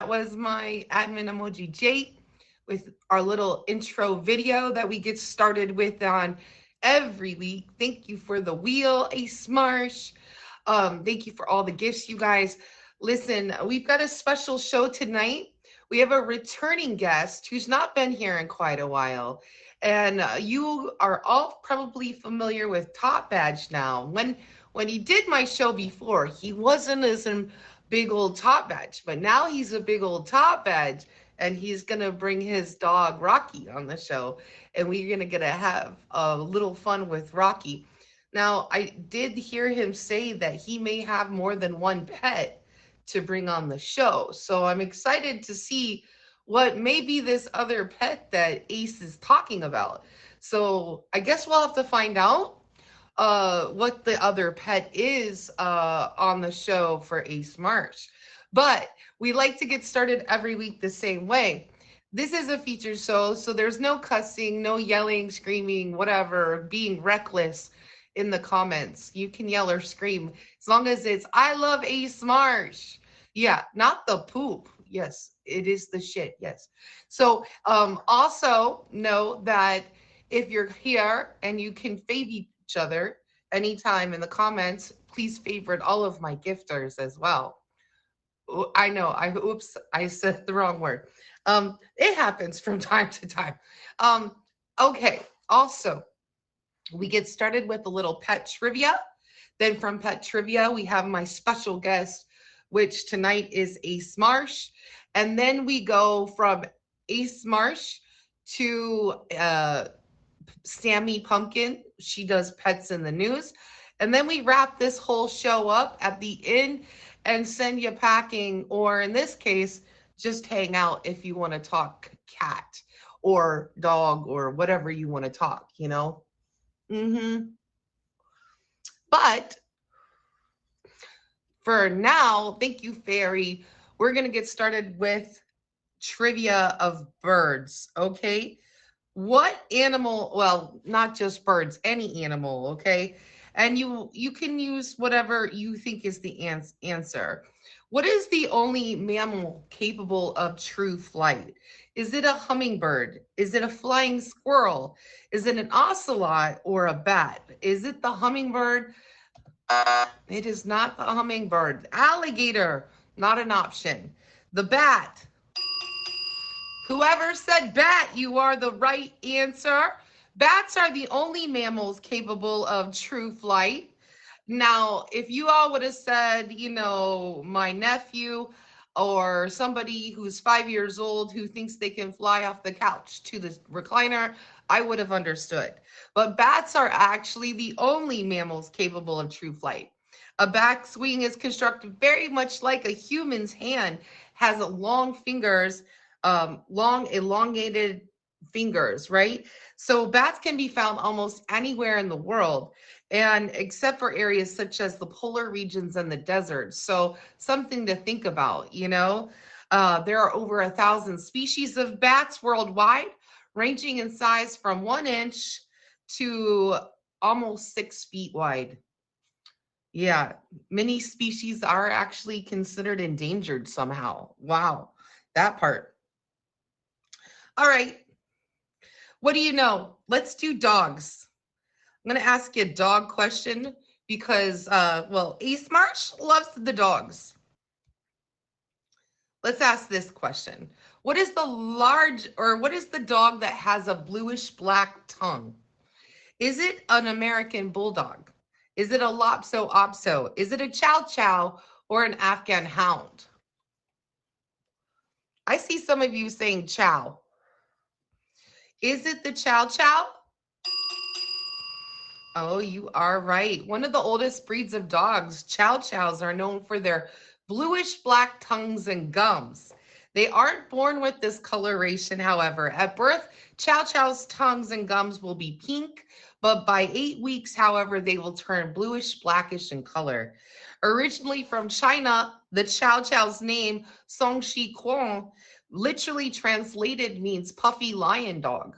Was my admin emoji Jake with our little intro video that we get started with on every week. Thank you for the wheel, Ace Marsh. Thank you for all the gifts, you guys. Listen, we've got a special show tonight. We have a returning guest who's not been here in quite a while. And you are all probably familiar with Top Badge now. When he did my show before, he wasn't as big old Top Badge, but now he's a big old Top Badge, and he's gonna bring his dog Rocky on the show, and we're gonna get to have a little fun with Rocky. Now, I did hear him say that he may have more than one pet to bring on the show, so I'm excited to see what may be this other pet that Ace is talking about. So I guess we'll have to find out what the other pet is on the show for Ace March. But we like to get started every week the same way. This is a feature show, so there's no cussing, no yelling, screaming, whatever, being reckless in the comments. You can yell or scream as long as it's I love Ace March. Yeah, not the poop. Yes, it is the shit. Yes. So also know that if you're here and you can fave each other anytime in the comments, please favorite all of my gifters as well. I know, I said the wrong word. It happens from time to time. Okay, also, we get started with a little pet trivia. Then from pet trivia, we have my special guest, which tonight is Ace Marsh. And then we go from Ace Marsh to Sammy Pumpkin. She does pets in the news. And then we wrap this whole show up at the end and send you packing, or in this case, just hang out if you want to talk cat or dog or whatever you want to talk, you know? But for now, thank you, Fairy. We're going to get started with trivia of birds, okay? What animal, well, not just birds, any animal, okay? And you can use whatever you think is the answer. What is the only mammal capable of true flight? Is it a hummingbird? Is it a flying squirrel? Is it an ocelot or a bat? Is it the hummingbird? It is not the hummingbird. Alligator, not an option. The bat. Whoever said bat, you are the right answer. Bats are the only mammals capable of true flight. Now, if you all would have said, you know, my nephew or somebody who's 5 years old who thinks they can fly off the couch to the recliner, I would have understood. But bats are actually the only mammals capable of true flight. A bat's wing is constructed very much like a human's hand, has long fingers, long elongated fingers, right? So bats can be found almost anywhere in the world, and except for areas such as the polar regions and the deserts. So something to think about, you know. There are over 1,000 species of bats worldwide, ranging in size from 1 inch to almost 6 feet wide. Yeah, many species are actually considered endangered somehow. Wow, that part. All right. What do you know? Let's do dogs. I'm going to ask you a dog question because, well, Ace Marsh loves the dogs. Let's ask this question. What is the dog that has a bluish black tongue? Is it an American bulldog? Is it a Lopso Opso? Is it a Chow Chow or an Afghan hound? I see some of you saying Chow. Is it the Chow Chow? Oh, you are right. One of the oldest breeds of dogs, Chow Chows, are known for their bluish black tongues and gums. They aren't born with this coloration, however. At birth, Chow Chow's tongues and gums will be pink, but by 8 weeks, however, they will turn bluish blackish in color. Originally from China, the Chow Chow's name, Songshi Kuang, literally translated means puffy lion dog.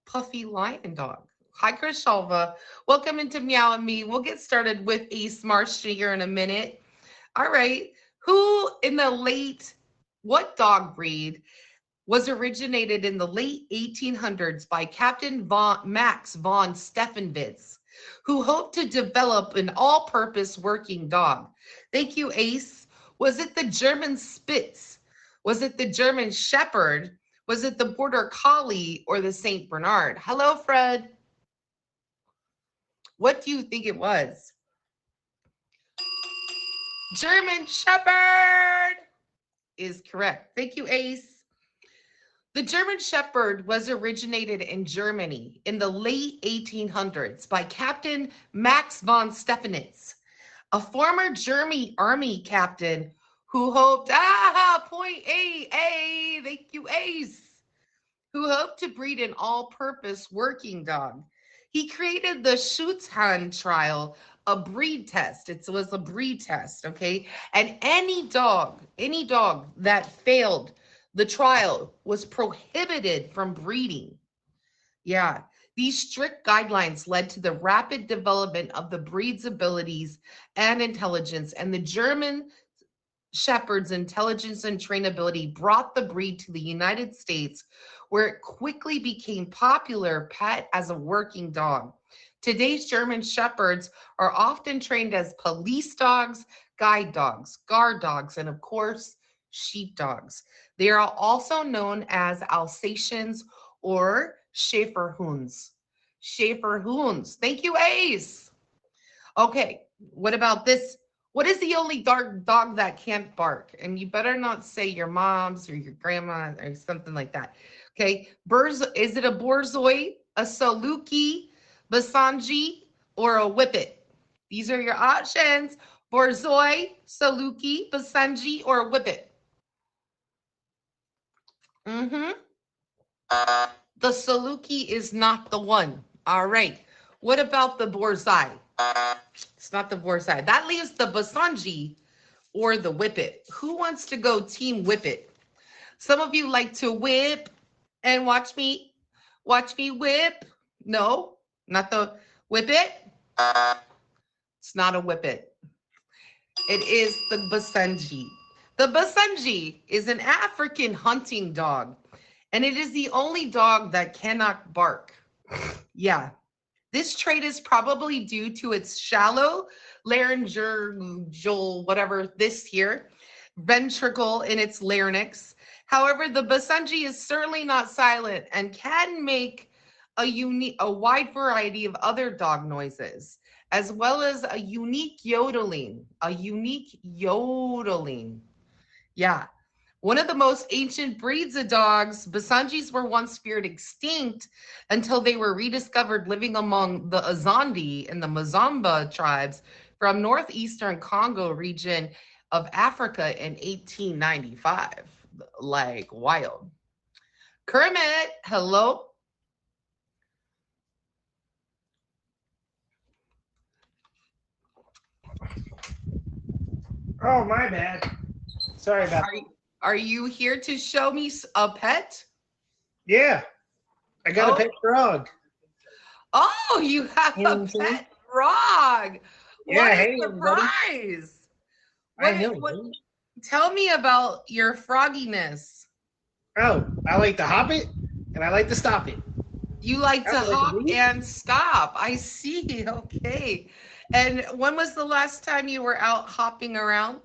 Puffy lion dog. Hi, Chris Shalva. Welcome into Meow and Me. We'll get started with Ace Marsh here in a minute. All right. Who in the late What dog breed was originated in the late 1800s by Max von Steffenwitz, who hoped to develop an all-purpose working dog? Thank you, Ace. Was it the German Spitz? Was it the German Shepherd? Was it the Border Collie or the Saint Bernard? Hello, Fred. What do you think it was? German Shepherd is correct. Thank you, Ace. The German Shepherd was originated in Germany in the late 1800s by Captain Max von Steffenitz, a former German army captain who hoped, point A, thank you, Ace, who hoped to breed an all-purpose working dog. He created the Schutzhund trial, a breed test. It was a breed test, okay? And any dog that failed the trial was prohibited from breeding. Yeah, these strict guidelines led to the rapid development of the breed's abilities and intelligence, and the German Shepherd's intelligence and trainability brought the breed to the United States, where it quickly became popular pet as a working dog. Today's German Shepherds are often trained as police dogs, guide dogs, guard dogs, and of course, sheepdogs. They are also known as Alsatians or Schäferhunds. Schäferhunds. Thank you, Ace. Okay, what about this? What is the only dog that can't bark? And you better not say your mom's or your grandma or something like that. Okay, is it a Borzoi, a Saluki, Basenji, or a Whippet? These are your options. Borzoi, Saluki, Basenji, or a Whippet. The Saluki is not the one. All right. What about the Borzoi? It's not the Borzoi. That leaves the Basenji or the Whippet. Who wants to go team Whippet? Some of you like to whip and watch me whip. No, not the Whippet. It's not a Whippet. It is the Basenji. The Basenji is an African hunting dog, and it is the only dog that cannot bark. Yeah. This trait is probably due to its shallow laryngeal, whatever this here, ventricle in its larynx. However, the Basenji is certainly not silent and can make a wide variety of other dog noises, as well as a unique yodeling. Yeah. One of the most ancient breeds of dogs, Basenjis were once feared extinct until they were rediscovered living among the Azandi and the Mazamba tribes from northeastern Congo region of Africa in 1895. Like wild. Kermit, hello. Oh, my bad. Sorry about that. Are you here to show me a pet? Yeah, I got a pet frog. Oh, you have a pet frog. Yeah, what hey, a surprise. I know. Tell me about your frogginess. Oh, I like to hop it and I like to stop it. You like to hop and stop. I see. Okay. And when was the last time you were out hopping around?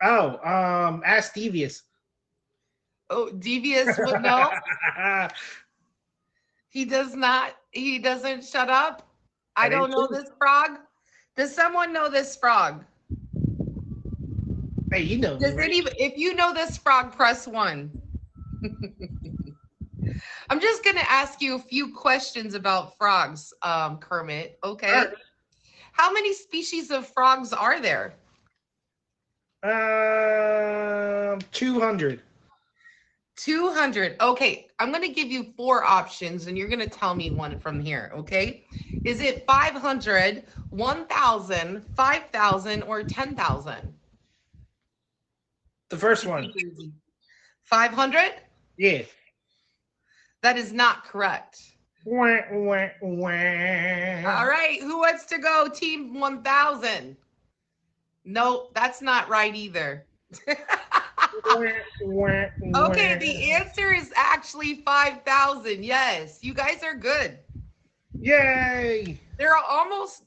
Oh, ask Devious. Oh, Devious would know. He does not. He doesn't shut up. I don't know this frog. Does someone know this frog? Hey, you know. If you know this frog, press 1. I'm just gonna ask you a few questions about frogs, Kermit. Okay. Sure. How many species of frogs are there? 200. 200. Okay, I'm going to give you 4 options and you're going to tell me one from here, okay? Is it 500, 1,000, 5,000, or 10,000? The first one. 500? Yeah. That is not correct. Wah, wah, wah. All right, who wants to go team 1,000? Nope, that's not right either. Okay, the answer is actually 5,000. Yes, you guys are good. Yay! There are almost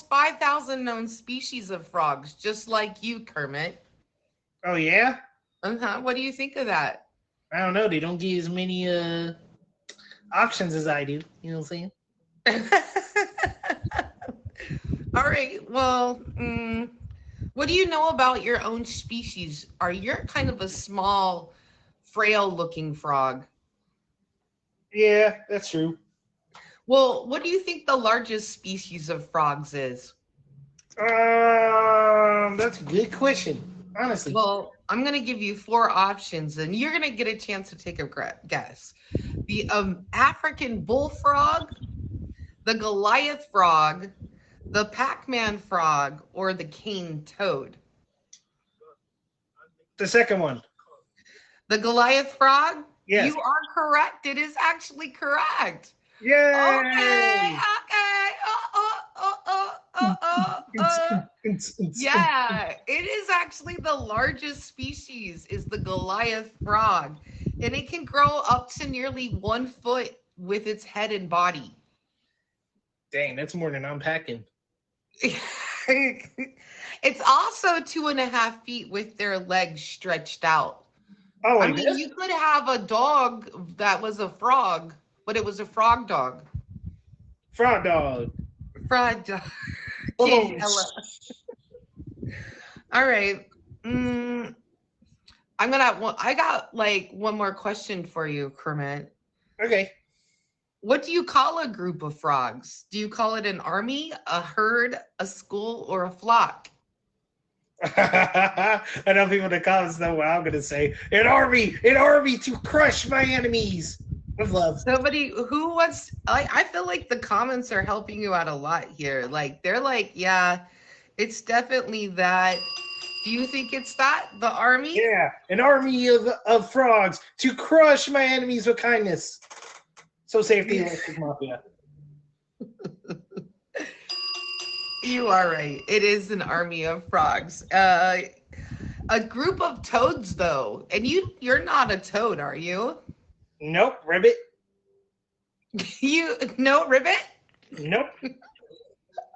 5,000 known species of frogs, just like you, Kermit. Oh yeah? Uh-huh. What do you think of that? I don't know. They don't get as many options as I do. You know what I'm saying? All right. Well, what do you know about your own species? Are you kind of a small, frail looking frog? Yeah, that's true. Well, what do you think the largest species of frogs is? That's a good question. Honestly. Well, I'm going to give you four options and you're going to get a chance to take a guess. The African bullfrog, the Goliath frog, the Pac-Man frog, or the cane toad? The second one. The Goliath frog? Yes. You are correct. It is actually correct. Okay, Yay! okay. Yeah, it is actually the largest species is the Goliath frog, and it can grow up to nearly 1 foot with its head and body. Dang, that's more than I'm packing. It's also 2.5 feet with their legs stretched out. Oh, I like mean, this? you could have a dog that was a frog, but it was a frog dog. Frog dog. Frog dog. Oh, Ella. All right. I got like one more question for you, Kermit. okay. What do you call a group of frogs? Do you call it an army, a herd, a school, or a flock? I know people in the comments know what I'm gonna say. An army to crush my enemies with love. Somebody who wants, I feel like the comments are helping you out a lot here. Like, they're like, yeah, it's definitely that. Do you think it's that? The army? Yeah, an army of frogs to crush my enemies with kindness. So safety electric mafia. You are right. It is an army of frogs. A group of toads, though. And you're not a toad, are you? Nope, ribbit. You no ribbit? Nope.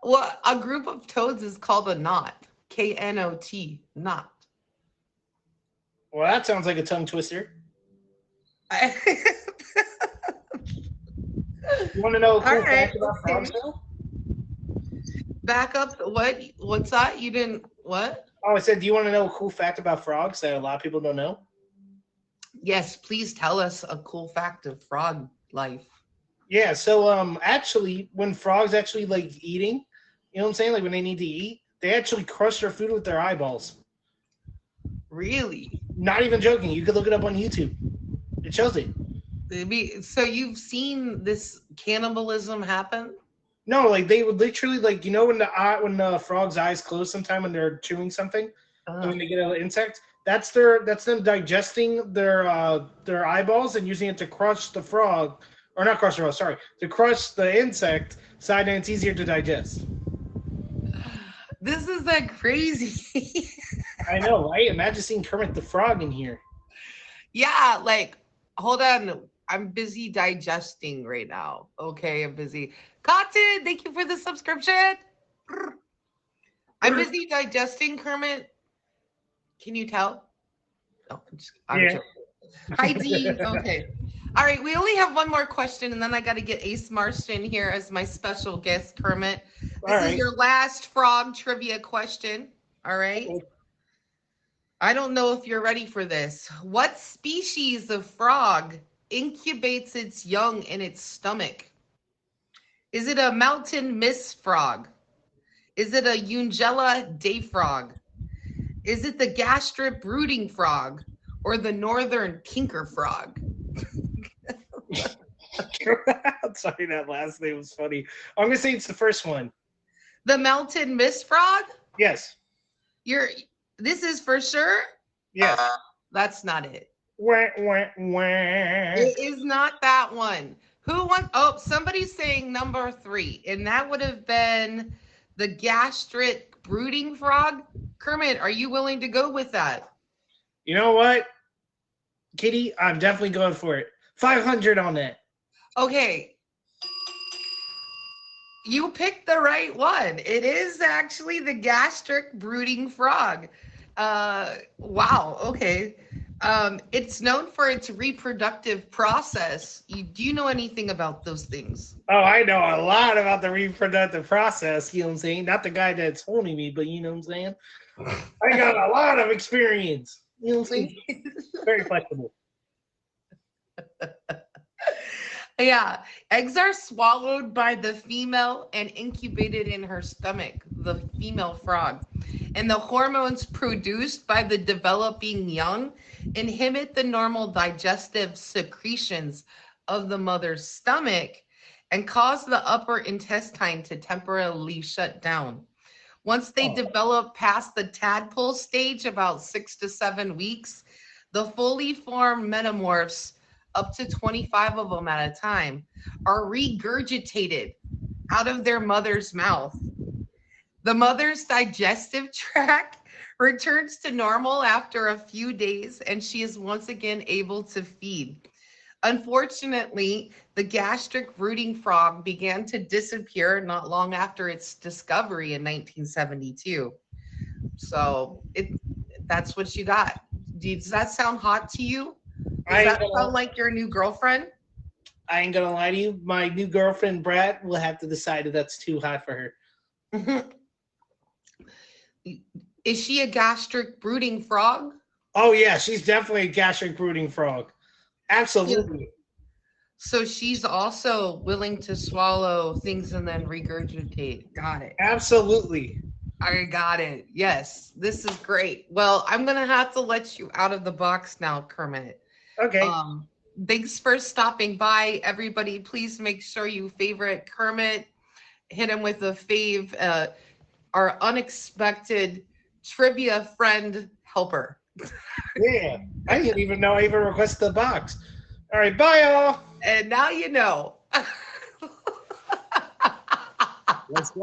Well, a group of toads is called a knot. Knot. Knot. Well, that sounds like a tongue twister. You want to know a cool fact about frogs, though? Back up. What's that? You didn't what? Oh, I said, do you want to know a cool fact about frogs that a lot of people don't know? Yes, please tell us a cool fact of frog life. Yeah, so actually when frogs actually like eating, you know what I'm saying? Like when they need to eat, they actually crush their food with their eyeballs. Really? Not even joking. You could look it up on YouTube. It shows it. So you've seen this cannibalism happen? No, like they would literally like when the frog's eyes close sometime when they're chewing something, and when they get an insect, that's them digesting their eyeballs and using it to crush the frog, or not crush the frog, sorry, to crush the insect, so that it's easier to digest. This is like crazy. I know, right? Imagine seeing Kermit the Frog in here. Yeah, like hold on. I'm busy digesting right now. Okay, I'm busy. Cotton, thank you for the subscription. I'm busy digesting, Kermit. Can you tell? No, I'm joking. Hi, Dee. Okay. All right, we only have one more question, and then I got to get Ace Marsh in here as my special guest, Kermit. This is your last frog trivia question. All right. Okay. I don't know if you're ready for this. What species of frog incubates its young in its stomach? Is it a mountain mist frog? Is it a Ungella day frog? Is it the gastrip brooding frog or the northern pinker frog? Sorry, that last name was funny. I'm gonna say it's the first one. The mountain mist frog? Yes. This is for sure? Yes. That's not it. Wah, wah, wah. It is not that one. Who wants? Oh, somebody's saying number 3, and that would have been the gastric brooding frog. Kermit, are you willing to go with that? You know what, Kitty? I'm definitely going for it. 500 on that. Okay, you picked the right one. It is actually the gastric brooding frog. Wow. Okay. It's known for its reproductive process. Do you know anything about those things? Oh, I know a lot about the reproductive process. You know what I'm saying? Not the guy that's holding me, but you know what I'm saying? I got a lot of experience. You know what I'm saying? Very flexible. Yeah, eggs are swallowed by the female and incubated in her stomach, the female frog. And the hormones produced by the developing young inhibit the normal digestive secretions of the mother's stomach and cause the upper intestine to temporarily shut down. Once they Oh, develop past the tadpole stage, about 6 to 7 weeks, the fully formed metamorphs, up to 25 of them at a time, are regurgitated out of their mother's mouth. The mother's digestive tract returns to normal after a few days, and she is once again able to feed. Unfortunately, the gastric rooting frog began to disappear not long after its discovery in 1972. So that's what you got. Does that sound hot to you? Does I ain't that gonna, sound like your new girlfriend? I ain't gonna lie to you. My new girlfriend, Brad, will have to decide if that's too hot for her. Is she a gastric brooding frog? Oh yeah, she's definitely a gastric brooding frog. Yeah. Absolutely. So she's also willing to swallow things and then regurgitate. Got it. Absolutely. I got it. Yes, this is great. Well, I'm gonna have to let you out of the box now, Kermit. Okay. Um, Thanks for stopping by, everybody. Please make sure you favorite Kermit, hit him with a fave. Our unexpected trivia friend helper. Yeah. I didn't even know I even requested the box. All right, bye y'all. And now you know. Let's go.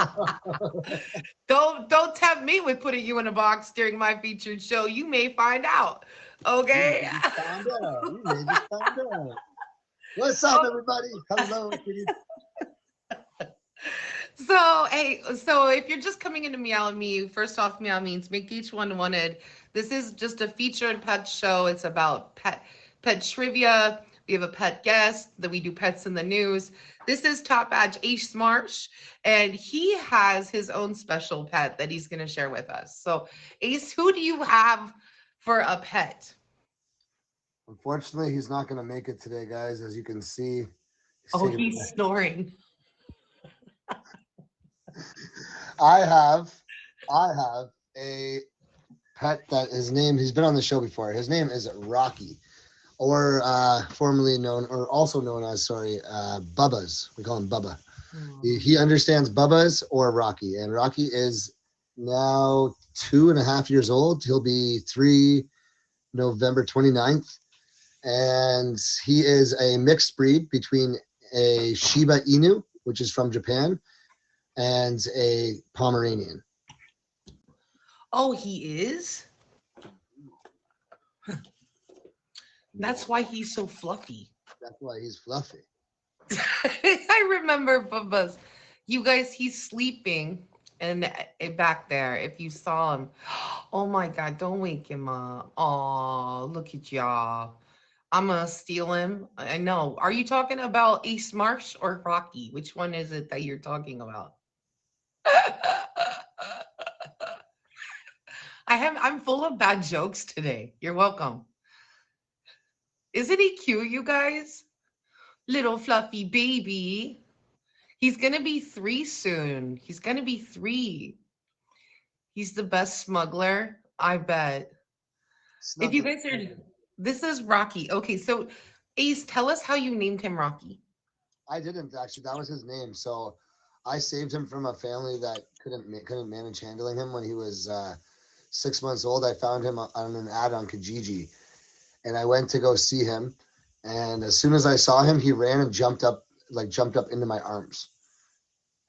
Don't tempt me with putting you in a box during my featured show. You may find out. You Okay. may just find out. You may just find out. What's up, everybody? Hello, Kitty. So, hey, so if you're just coming into Meow and Me, first off, Meow means make each one wanted. This is just a featured pet show. It's about pet trivia. We have a pet guest, that we do pets in the news. This is Top Badge Ace Marsh, and he has his own special pet that he's going to share with us. So, Ace, who do you have for a pet? Unfortunately, he's not going to make it today, guys. As you can see, Oh, he's snoring. I have a pet that his name. He's been on the show before. His name is Rocky, or formerly known, or also known as, Bubba's. We call him Bubba. He understands Bubba's or Rocky, and Rocky is now 2.5 years old. He'll be 3 November 29th, and he is a mixed breed between a Shiba Inu, which is from Japan, and a Pomeranian. Oh, he is? That's why he's so fluffy. That's why he's fluffy. I remember Bubba's. You guys, he's sleeping and back there. If you saw him, oh my God, don't wake him up. Oh, look at y'all. I'm gonna steal him. I know. Are you talking about Ace Marsh or Rocky? Which one is it that you're talking about? I'm full of bad jokes today. You're welcome. Isn't he cute, you guys? Little fluffy baby. He's gonna be 3 soon. He's gonna be 3. He's the best smuggler, I bet. If you guys are, this is Rocky. Okay, so Ace, tell us how you named him Rocky. I didn't actually. That was his name. So I saved him from a family that couldn't manage handling him when he was 6 months old. I found him on an ad on Kijiji, and I went to go see him. And as soon as I saw him, he ran and jumped up into my arms.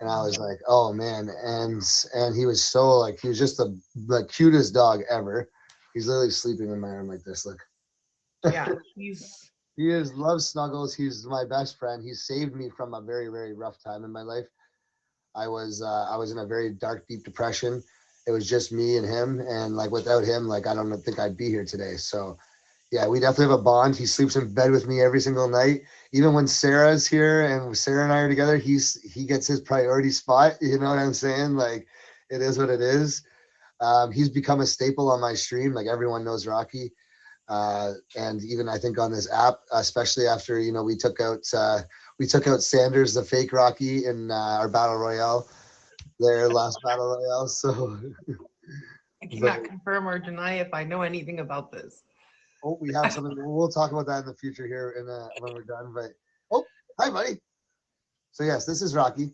And I was like, oh man. And he was so he was just the cutest dog ever. He's literally sleeping in my arm like this. Look. Yeah, He is loves snuggles. He's my best friend. He saved me from a very, very rough time in my life. I was in a very dark, deep depression. It was just me and him, and like without him, like I don't think I'd be here today. So yeah, we definitely have a bond. He sleeps in bed with me every single night. Even when Sarah's here and Sarah and I are together, he gets his priority spot. You know what I'm saying? Like it is what it is. He's become a staple on my stream. Like everyone knows Rocky. And even I think on this app, especially after we took out Sanders, the fake Rocky, in our battle royale, their last battle royale. So I but, cannot confirm or deny if I know anything about this. oh, we have something. We'll talk about that in the future here when we're done. But oh, hi, buddy. So yes, this is Rocky.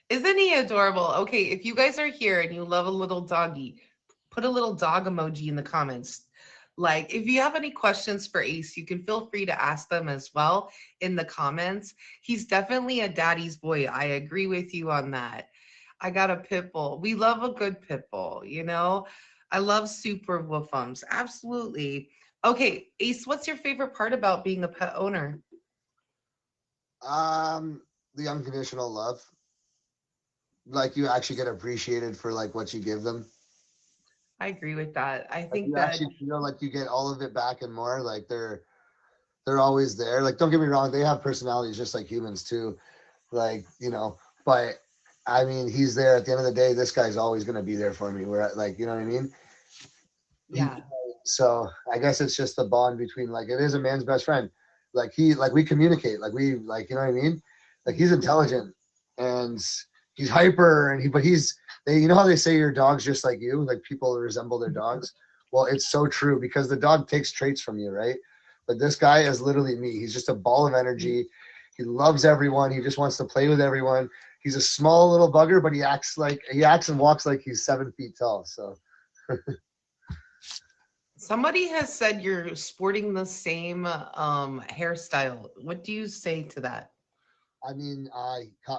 Isn't he adorable? Okay, if you guys are here and you love a little doggy, put a little dog emoji in the comments. Like, if you have any questions for Ace, you can feel free to ask them as well in the comments. He's definitely a daddy's boy. I agree with you on that. I got a pit bull. We love a good pit bull, you know? I love super woofums. Absolutely. Okay, Ace, what's your favorite part about being a pet owner? The unconditional love. Like you actually get appreciated for like what you give them. I agree with that. I Like think you that, actually feel like you get all of it back and more. Like they're always there. Like don't get me wrong, they have personalities just like humans too. Like but I mean, he's there at the end of the day. This guy's always gonna be there for me. We're at, like, you know what I mean? yeah. So I guess it's just the bond between like it is a man's best friend. Like we communicate. Like we like you know what I mean? Like he's intelligent and he's hyper and he's they you know how they say your dog's just like you, like people resemble their dogs. Well, it's so true because the dog takes traits from you, right? But this guy is literally me. He's just a ball of energy. He loves everyone. He just wants to play with everyone. He's a small little bugger, but he acts and walks like he's 7 feet tall. So Somebody has said you're sporting the same hairstyle. What do you say to that? I mean,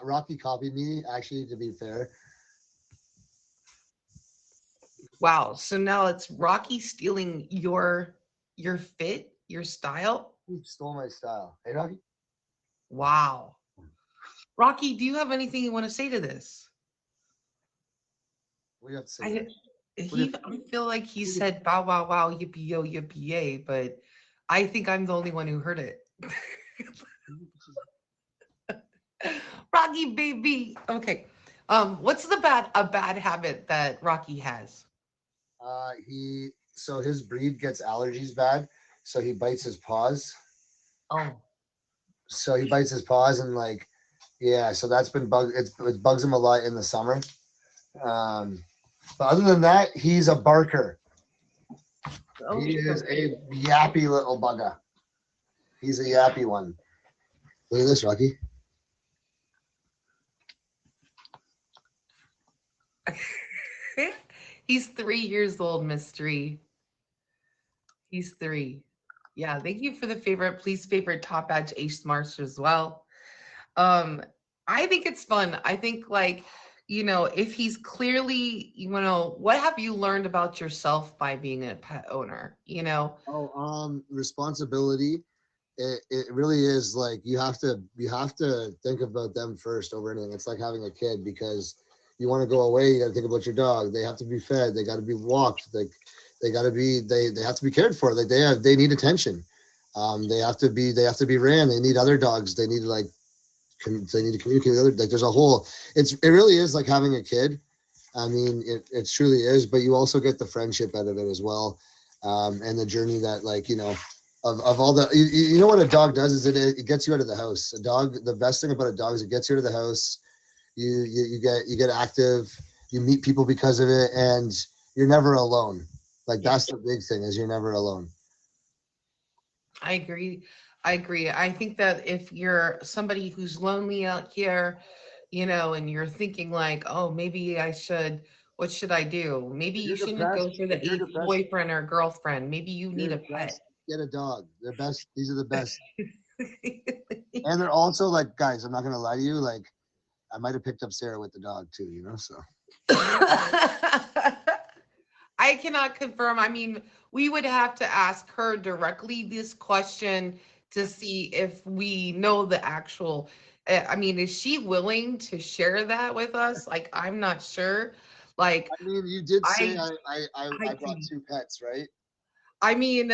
Rocky copied me. Actually, to be fair, Wow. So now it's Rocky stealing your fit, your style? he stole my style. Hey, Rocky, Wow. Rocky, do you have anything you want to say to this? what do you have to say? I What do he I feel like he said bow wow wow yippee yo yippee yay, but I think I'm the only one who heard it. Rocky baby. Okay. What's a bad habit that Rocky has? His breed gets allergies bad, so he bites his paws. Oh, So he bites his paws and like, yeah. So that's been it bugs him a lot in the summer. Um, but other than that, he's a barker. oh, He is a yappy little bugger. He's a yappy one. Look at this, Rocky. He's 3 years old, Mystery. He's 3. Yeah, thank you for the favorite. Please favorite top badge Ace Marsh as well. Um, I think it's fun. I think if he's clearly, what have you learned about yourself by being a pet owner? Responsibility. It really is like you have to think about them first over anything. It's like having a kid because you want to go away, you got to think about your dog. They have to be fed, they got to be walked, like they got to be they have to be cared for. Like they need attention. They have to be ran. They need other dogs. They need they need to communicate with other. Like there's a whole. It really is like having a kid. I mean, it truly is. But you also get the friendship out of it as well, and the journey that of all the you know what a dog does is it gets you out of the house. A dog, the best thing about a dog is it gets you out of the house. You get active. You meet people because of it, and you're never alone. Like that's the big thing is you're never alone. I agree. I agree. I think that if you're somebody who's lonely out here, and you're thinking like, oh, maybe what should I do? Maybe you shouldn't go for the eighth boyfriend or girlfriend. Maybe you need a pet. Get a dog. They're best. These are the best. And they're also like, guys, I'm not going to lie to you. Like, I might have picked up Sarah with the dog too, so. I I cannot confirm. I mean, we would have to ask her directly this question to see if we know the actual. I mean, is she willing to share that with us? Like, I'm not sure. Like, I mean, you did say I, I I brought can. 2 pets, right? I mean,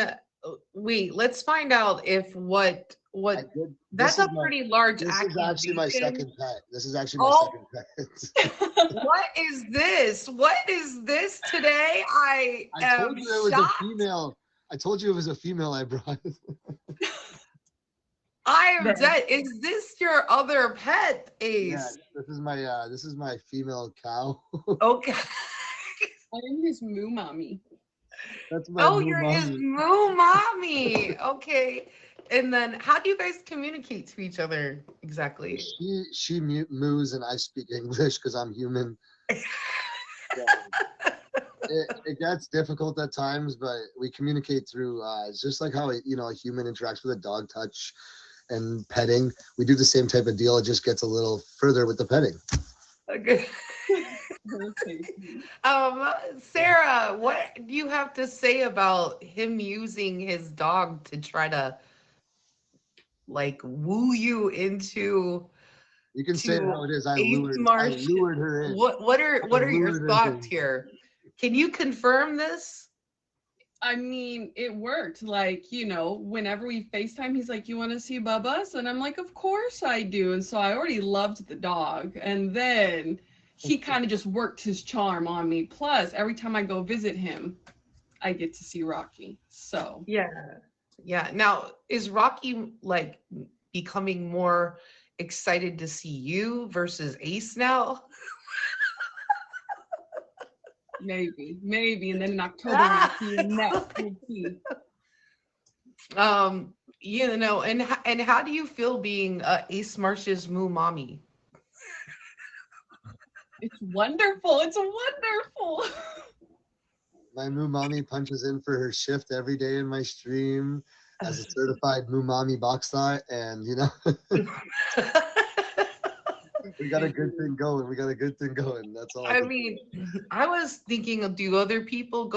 wait. Let's find out if I what. did. That's a pretty large This is actually my accusation. second pet. This is actually my Oh, second pet. what is this? What is this today? I I am told you it was a shocked. female. I told you it was a female I brought. I am Right. dead. Is this your other pet, Yeah, Ace? this is my female cow. Okay. I am his moo mommy. That's my Oh, new you're his mommy. moo mommy. Okay. And then how do you guys communicate to each other exactly? She moos and I speak English because I'm human. So it gets difficult at times, but we communicate through it's just like how a human interacts with a dog, touch and petting. We do the same type of deal. It just gets a little further with the petting. Okay. Sarah, what do you have to say about him using his dog to try to like woo you into You can say it to how it is. I Ace Marsh? lured her in. What are your lured her thoughts in. here? Can you confirm this? I mean, it worked. Like, whenever we FaceTime, he's like, "You want to see Bubba's?" And I'm like, "Of course I do." And so I already loved the dog. And then he kind of just worked his charm on me. Plus, every time I go visit him, I get to see Rocky. So Yeah. Yeah. Now, is Rocky like becoming more excited to see you versus Ace now? maybe. And then in October, we'll see him next. We'll see. And how do you feel being Ace Marsh's moo mommy? It's wonderful. It's wonderful. My moo mommy punches in for her shift every day in my stream as a certified moo mommy box thought, and we got a good thing going. That's all. I mean, I was thinking, do other people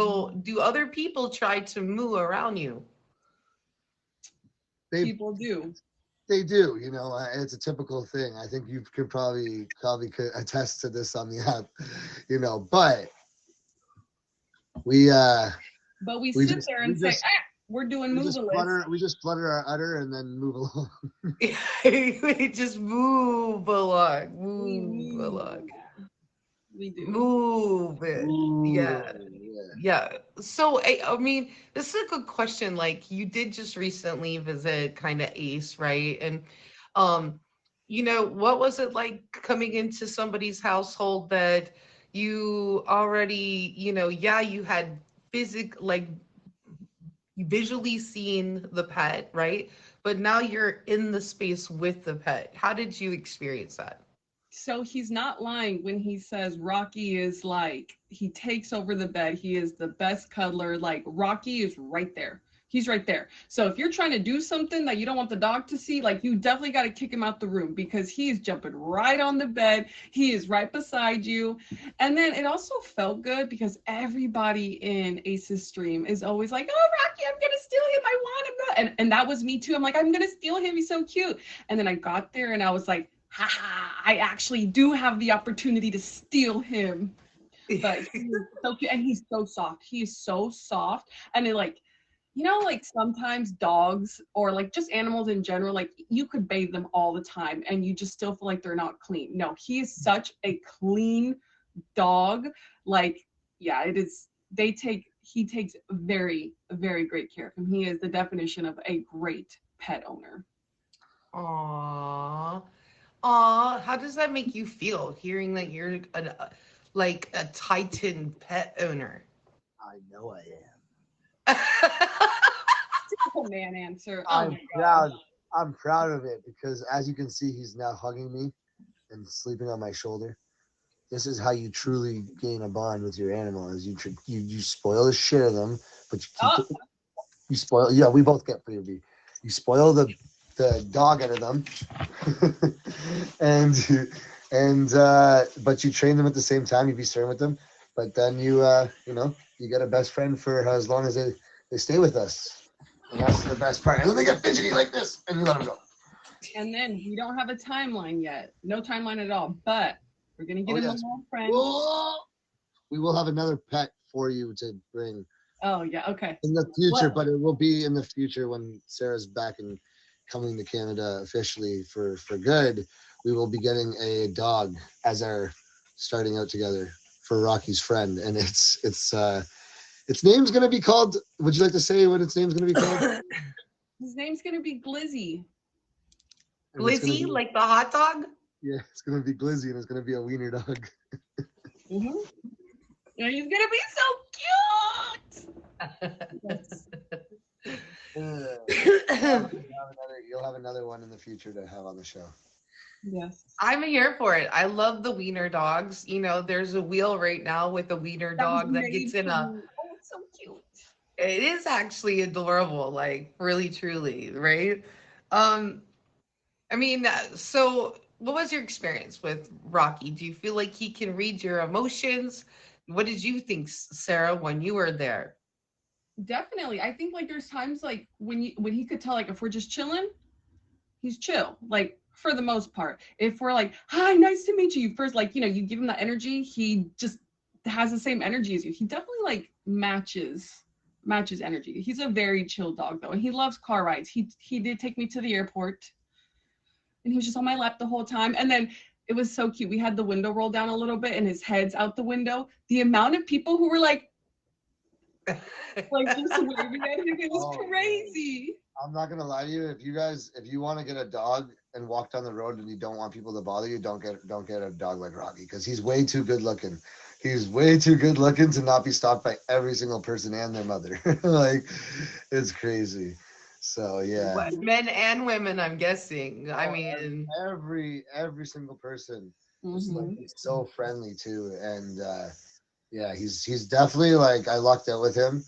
try to moo around you? People do. They do, it's a typical thing. I think you could probably could attest to this on the app, but we sit there and say, we're doing we just moveless. flutter our udder and then move along. We just move along. We do. Move it. Yeah. Yeah. So, I mean, this is a good question. Like, you did just recently visit kind of Ace, right? And, what was it like coming into somebody's household that you already, you had visually seen the pet, right? But now you're in the space with the pet. How did you experience that? So he's not lying when he says Rocky is like, he takes over the bed. He is the best cuddler. Like, Rocky is right there. He's right there. So if you're trying to do something that you don't want the dog to see, like, you definitely got to kick him out the room because he's jumping right on the bed. He is right beside you. And then it also felt good because everybody in Ace's stream is always like, "Oh, Rocky, I'm going to steal him. I want him." And that was me too. I'm like, "I'm going to steal him. He's so cute." And then I got there and I was like, haha, I actually do have the opportunity to steal him. But he's so cute and he's so soft. He is so soft. And it like sometimes dogs or like just animals in general, like you could bathe them all the time and you just still feel like they're not clean. No, he is such a clean dog. Like, yeah, it is. He takes very, very great care of him. He is the definition of a great pet owner. Aww. Aw, how does that make you feel hearing that you're a Titan pet owner? I know I am. Typical man answer. I'm proud. I'm proud of it because as you can see, he's now hugging me and sleeping on my shoulder. This is how you truly gain a bond with your animal: is you spoil the shit of them, but you spoil. Yeah, we both get freebie. You spoil the dog out of them, but you train them at the same time. You be stern with them, but then you you get a best friend for as long as they stay with us. And that's the best part. And then they get fidgety like this, and you let them go. And then we don't have a timeline yet. No timeline at all. But we're going to get him a little friend. Whoa! We will have another pet for you to bring. Oh, yeah. Okay. In the future, but it will be in the future when Sarah's back and coming to Canada officially for good. We will be getting a dog as our starting out together for Rocky's friend, and its name's gonna be called. Would you like to say what its name's gonna be called? His name's gonna be Glizzy. Glizzy, like the hot dog? Yeah, it's gonna be Glizzy, and it's gonna be a wiener dog. Mm-hmm. Yeah, he's gonna be so cute. You'll have another one in the future to have on the show. Yes. I'm here for it. I love the wiener dogs. You know, there's a wheel right now with a wiener dog that gets in a. Oh, it's so cute. It is actually adorable, like really, truly, right? I mean, so what was your experience with Rocky? Do you feel like he can read your emotions? What did you think, Sarah, when you were there? Definitely. I think like there's times like when he could tell like if we're just chilling, he's chill. Like for the most part. If we're like, hi, nice to meet you, first, like, you know, you give him that energy, he just has the same energy as you. He definitely like matches energy. He's a very chill dog though, and he loves car rides. He did take me to the airport, and he was just on my lap the whole time. And then it was so cute. We had the window rolled down a little bit, and his head's out the window. The amount of people who were like just waving at him, it was crazy. I'm not gonna lie to you. If you want to get a dog and walk down the road and you don't want people to bother you, don't get a dog like Rocky, because he's way too good looking. He's way too good looking to not be stopped by every single person and their mother. Like, it's crazy. So yeah. What, men and women, I'm guessing. I mean, every single person. Mm-hmm. Like, he's so friendly too, and yeah, he's definitely, like, I lucked out with him.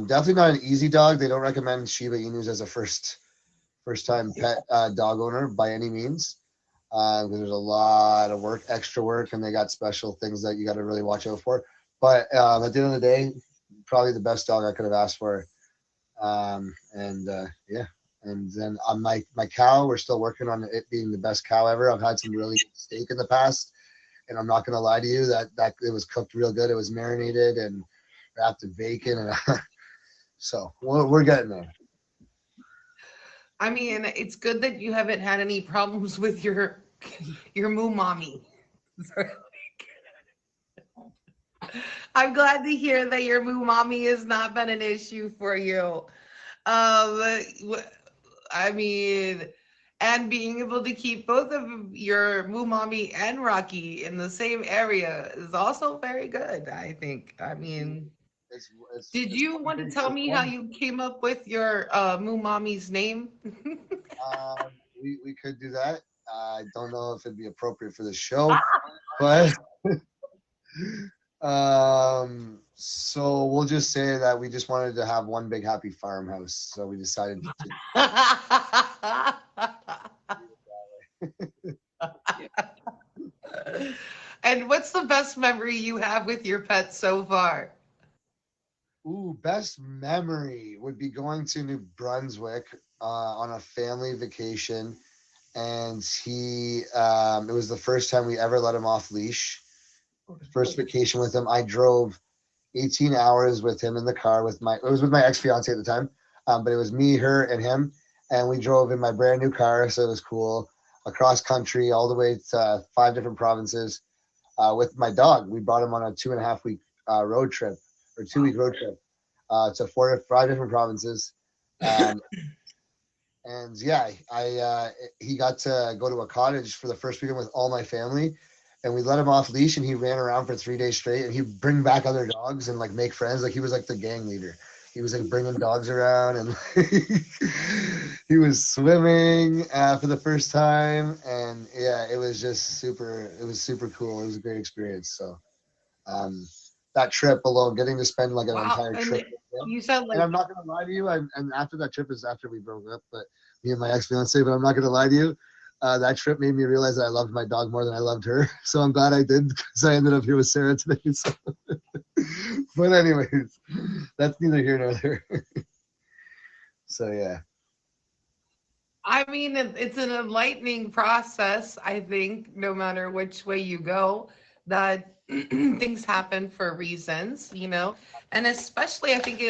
Definitely not an easy dog. They don't recommend Shiba Inus as a first time pet dog owner by any means. Because there's a lot of work, extra work, and they got special things that you got to really watch out for. But at the end of the day, probably the best dog I could have asked for. Yeah. And then on my cow, we're still working on it being the best cow ever. I've had some really good steak in the past, and I'm not going to lie to you that it was cooked real good. It was marinated and wrapped in bacon, and so we're getting there. I mean, it's good that you haven't had any problems with your moo mommy. I'm glad to hear that your moo mommy has not been an issue for you. I mean, and being able to keep both of your moo mommy and Rocky in the same area is also very good, I think. I mean, did you want to tell me how you came up with your moo mommy's name? We could do that. I don't know if it'd be appropriate for the show, but so we'll just say that we just wanted to have one big happy farmhouse, so we decided to. And what's the best memory you have with your pet so far? Ooh, best memory would be going to New Brunswick on a family vacation, and it was the first time we ever let him off leash. First vacation with him. I drove 18 hours with him in the car it was with my ex-fiance at the time, but it was me, her, and him, and we drove in my brand new car, so it was cool, across country all the way to 5 different provinces with my dog. We brought him on a 2.5 week road trip, or 2-week road trip to 5 different provinces. And yeah, he got to go to a cottage for the first weekend with all my family, and we let him off leash, and he ran around for 3 days straight, and he'd bring back other dogs and like make friends. Like, he was like the gang leader. He was like bringing dogs around, and he was swimming for the first time, and yeah, it was super cool. It was a great experience. So that trip alone, getting to spend like an entire trip. You sound like, and I'm not gonna lie to you, and after that trip is after we broke up, but me and my ex-fiance, but I'm not gonna lie to you, that trip made me realize that I loved my dog more than I loved her. So I'm glad I did, because I ended up here with Sarah today. So But anyways, that's neither here nor there. So yeah. I mean, it's an enlightening process, I think, no matter which way you go, that things happen for reasons, you know? And especially, I think,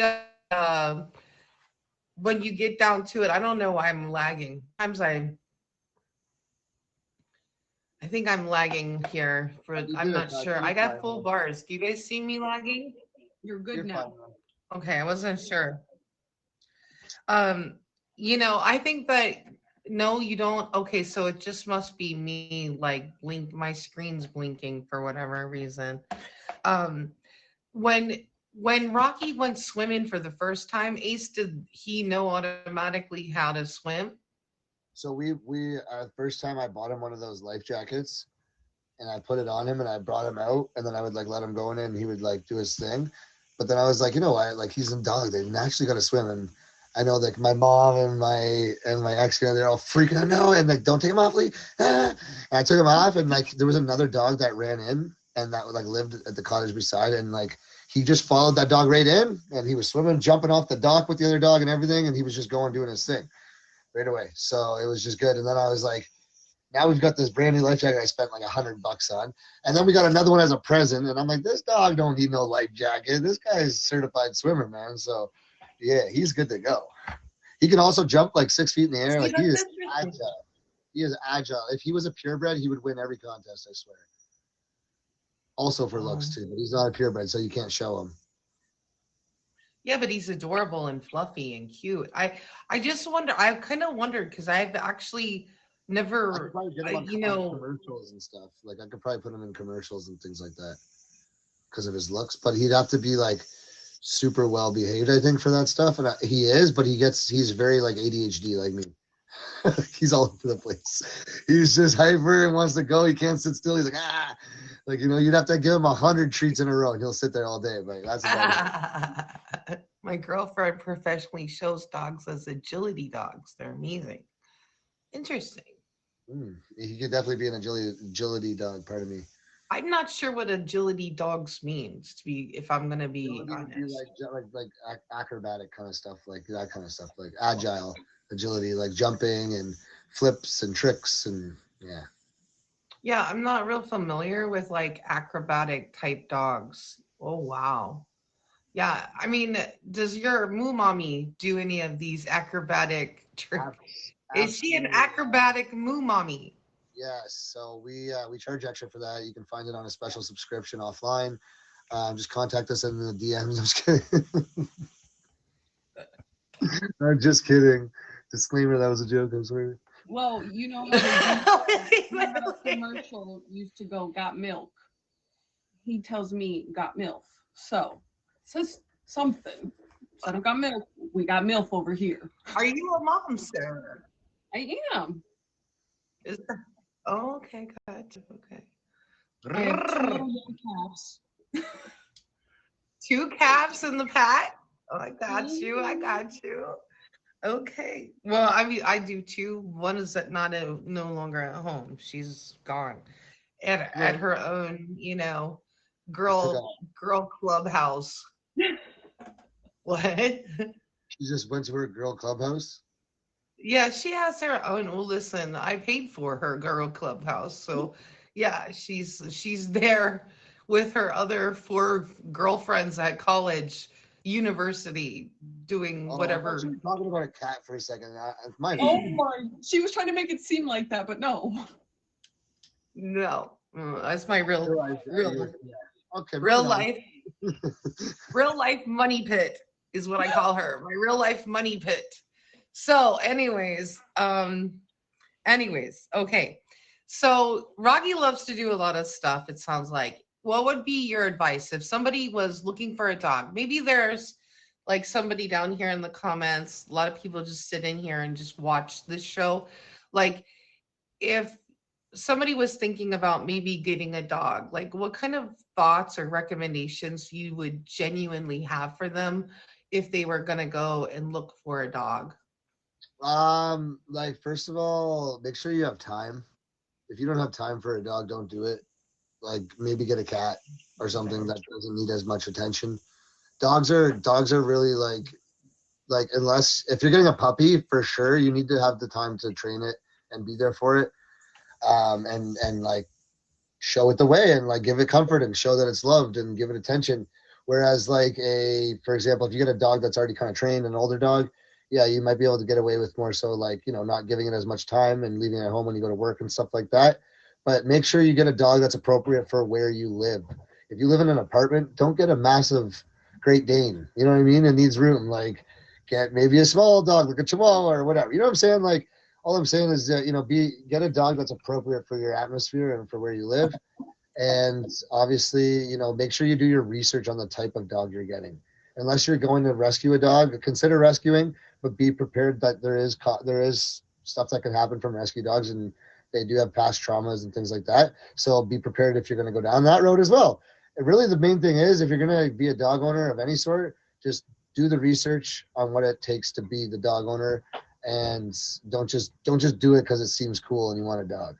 when you get down to it, I don't know why I'm lagging. Sometimes I think I'm lagging here, but You I'm good, not Todd. sure. You're I got fine, full man. bars. Do you guys see me lagging? You're good You're fine, now. man. Okay, I wasn't sure. Um, I think that no, you don't. Okay, so it just must be me, like my screen's blinking for whatever reason. Um, when when Rocky went swimming for the first time, Ace, did he know automatically how to swim? So we first time I bought him one of those life jackets, and I put it on him and I brought him out, and then I would like let him go in it and he would like do his thing. But then I was like, you know what, like he's a dog, they naturally gotta swim. And I know like my mom and my ex, they're all freaking out, no, and like don't take him off, Lee. Ah. And I took him off, and like there was another dog that ran in and that like lived at the cottage beside, and like he just followed that dog right in, and he was swimming, jumping off the dock with the other dog and everything, and he was just going doing his thing right away. So it was just good. And then I was like, now we've got this brand new life jacket I spent like $100 on. And then we got another one as a present. And I'm like, this dog don't need no life jacket. This guy's a certified swimmer, man. So yeah, he's good to go. He can also jump like 6 feet in the air. See, Like he that's is interesting. agile. He is agile. If he was a purebred, he would win every contest, I swear. Also for looks Um, too, but he's not a purebred, so you can't show him. yeah, but he's adorable and fluffy and cute. I just wonder. I kind of wondered because I've actually I could never, probably get him you on know, commercials and stuff. Like I could probably put him in commercials and things like that because of his looks. But he'd have to be like super well behaved, I think, for that stuff. And he is, but he's very like ADHD like me. He's all over the place. He's just hyper and wants to go. He can't sit still. He's like, ah, like, you'd have to give him 100 treats in a row and he'll sit there all day. But that's about it. my girlfriend professionally shows dogs as agility dogs. They're amazing. Interesting. He could definitely be an agility dog, pardon me. I'm not sure what agility dogs means to be, if I'm gonna be Agility would be honest. like acrobatic kind of stuff, like that kind of stuff, like agile agility, like jumping and flips and tricks and yeah. Yeah, I'm not real familiar with like acrobatic type dogs. Oh wow. Yeah, I mean, does your moo mommy do any of these acrobatic tricks? Is she an Absolutely. acrobatic moo mommy? Yes, so we charge extra for that. You can find it on a special subscription offline. Just contact us in the DMs. I'm just kidding. I'm just kidding. Disclaimer: that was a joke. I'm sorry. Well, you know how they had a commercial used to go, got milk. He tells me, got MILF. So, says something. So I don't got milk. We got MILF over here. Are you a mom, sir? I am. Is that, oh, okay, gotcha. Okay. I have two little young calves. Two calves in the pat. Oh, I got you. I got you. Okay. Well, I mean, I do too. One is no longer at home. She's gone at her own, girl clubhouse. What? She just went to her girl clubhouse. Yeah, she has her own. Well, listen, I paid for her girl clubhouse, so yeah, she's there with her other four girlfriends at college, university, doing Oh, whatever. you were talking about a cat for a second. My Oh my! She was trying to make it seem like that, but no. No, that's my real okay, real life real life money pit is what I call her. My real life money pit. So, anyways, okay. So Rocky loves to do a lot of stuff, it sounds like. What would be your advice if somebody was looking for a dog? Maybe there's like somebody down here in the comments. A lot of people just sit in here and just watch this show. Like, if somebody was thinking about maybe getting a dog, like what kind of thoughts or recommendations you would genuinely have for them if they were going to go and look for a dog? Like first of all, make sure you have time. If you don't have time for a dog, don't do it. Like maybe get a cat or something that doesn't need as much attention. dogs are really like unless if you're getting a puppy for sure, you need to have the time to train it and be there for it, and like show it the way and like give it comfort and show that it's loved and give it attention. Whereas like for example, if you get a dog that's already kind of trained, an older dog, yeah, you might be able to get away with more so like, not giving it as much time and leaving it at home when you go to work and stuff like that. But make sure you get a dog that's appropriate for where you live. If you live in an apartment, don't get a massive Great Dane. You know what I mean? It needs room. Like get maybe a small dog, like a Chihuahua or whatever. You know what I'm saying? Like all I'm saying is that, get a dog that's appropriate for your atmosphere and for where you live. And obviously, make sure you do your research on the type of dog you're getting. Unless you're going to rescue a dog, consider rescuing, but be prepared that there is stuff that can happen from rescue dogs, and they do have past traumas and things like that. So be prepared if you're going to go down that road as well. And really, the main thing is if you're going to be a dog owner of any sort, just do the research on what it takes to be the dog owner, and don't just do it because it seems cool and you want a dog.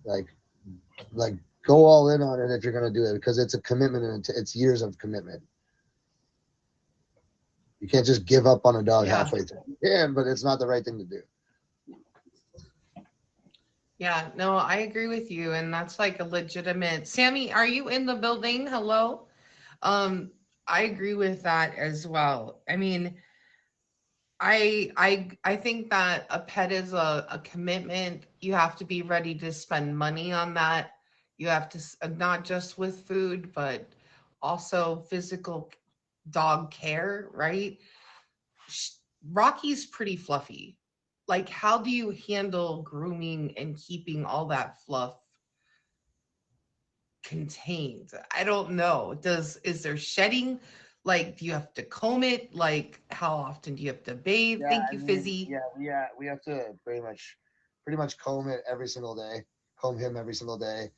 Like go all in on it if you're going to do it, because it's a commitment and it's years of commitment. You can't just give up on a dog halfway through. Yeah, but it's not the right thing to do. Yeah, no, I agree with you, and that's like a legitimate. Sammy, are you in the building? Hello. I agree with that as well. I mean, I think that a pet is a commitment. You have to be ready to spend money on that. You have to not just with food, but also physical dog care, right? Rocky's pretty fluffy. Like, how do you handle grooming and keeping all that fluff contained? I don't know. Is there shedding? Like, do you have to comb it? Like, how often do you have to bathe? Yeah, Thank you, Fizzy. Yeah, we have to pretty much comb it every single day. Comb him every single day.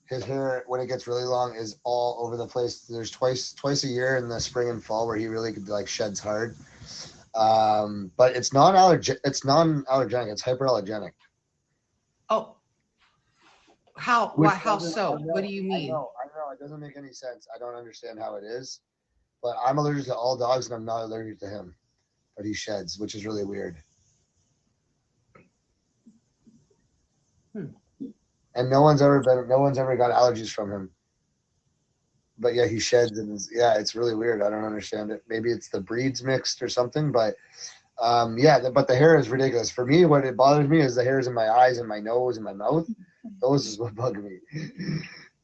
His hair, when it gets really long, is all over the place. There's twice a year in the spring and fall where he really like sheds hard. But it's non-allergenic. It's hyperallergenic. Oh, how? Which Why? How doesn't, so? What do you I mean? know, it doesn't make any sense. I don't understand how it is. But I'm allergic to all dogs, and I'm not allergic to him. But he sheds, which is really weird. And no one's ever got allergies from him. But yeah, he sheds, and it's really weird. I don't understand it. Maybe it's the breeds mixed or something, but but the hair is ridiculous. For me, what it bothers me is the hairs in my eyes and my nose and my mouth. Those is what bug me.